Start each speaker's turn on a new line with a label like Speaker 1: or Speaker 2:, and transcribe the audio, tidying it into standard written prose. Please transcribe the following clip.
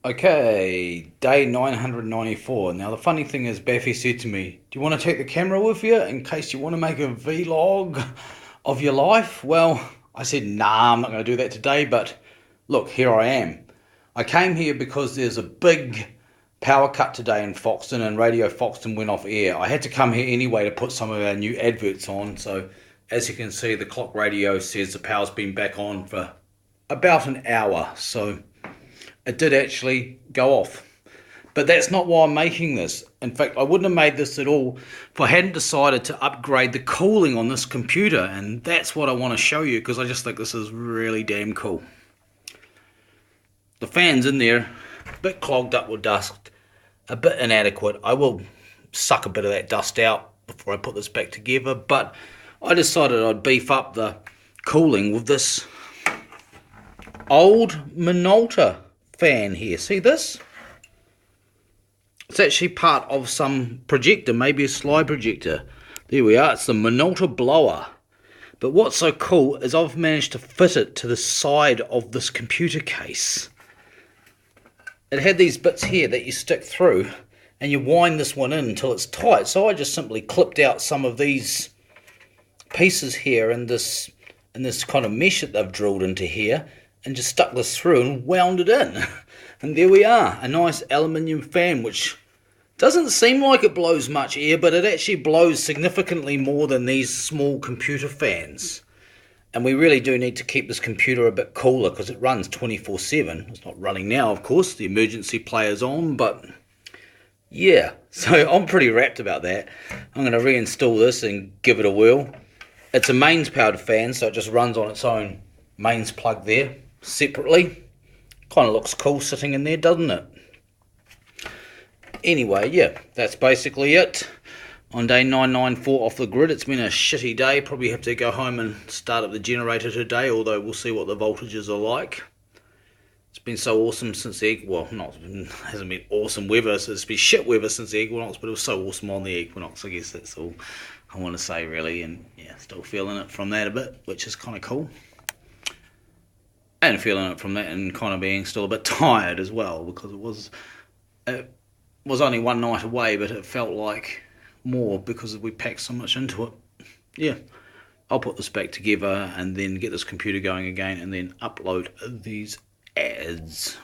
Speaker 1: Okay, day 994. Now, the funny thing is, Baffy said to me, do you want to take the camera with you in case you want to make a vlog of your life? Well, I said, nah, I'm not going to do that today, but look, here I am. I came here because there's a big power cut today in Foxton and Radio Foxton went off air. I had to come here anyway to put some of our new adverts on, so as you can see, the clock radio says the power's been back on for about an hour, so it did actually go off. But that's not why I'm making this. In fact, I wouldn't have made this at all if I hadn't decided to upgrade the cooling on this computer, and that's what I want to show you because I just think this is really damn cool. The fan's in there, a bit clogged up with dust, a bit inadequate. I will suck a bit of that dust out before I put this back together, but I decided I'd beef up the cooling with this old Minolta fan here. See this? It's actually part of some projector, maybe a slide projector. There we are, it's the Minolta blower. But what's so cool is I've managed to fit it to the side of this computer case. It had these bits here that you stick through and you wind this one in until it's tight. So I just simply clipped out some of these pieces here in this kind of mesh that they've drilled into here and just stuck this through and wound it in. And there we are, a nice aluminium fan which doesn't seem like it blows much air, but it actually blows significantly more than these small computer fans. And we really do need to keep this computer a bit cooler because it runs 24/7. It's not running now, of course, the emergency player's on, but yeah, so I'm pretty rapt about that. I'm going to reinstall this and give it a whirl. It's a mains powered fan, so it just runs on its own mains plug there separately. Kind of looks cool sitting in there, doesn't it? Anyway, yeah, that's basically it. On day 994 off the grid, it's been a shitty day. Probably have to go home and start up the generator today, although we'll see what the voltages are like. It's been so awesome since the, well, it hasn't been awesome weather, so it's been shit weather since the equinox, but it was so awesome on the equinox, I guess that's all I want to say really, and yeah, still feeling it from that a bit, which is kind of cool. And feeling it from that and kind of being still a bit tired as well, because it was only one night away, but it felt like more because we packed so much into it. Yeah, I'll put this back together and then get this computer going again and then upload these ads.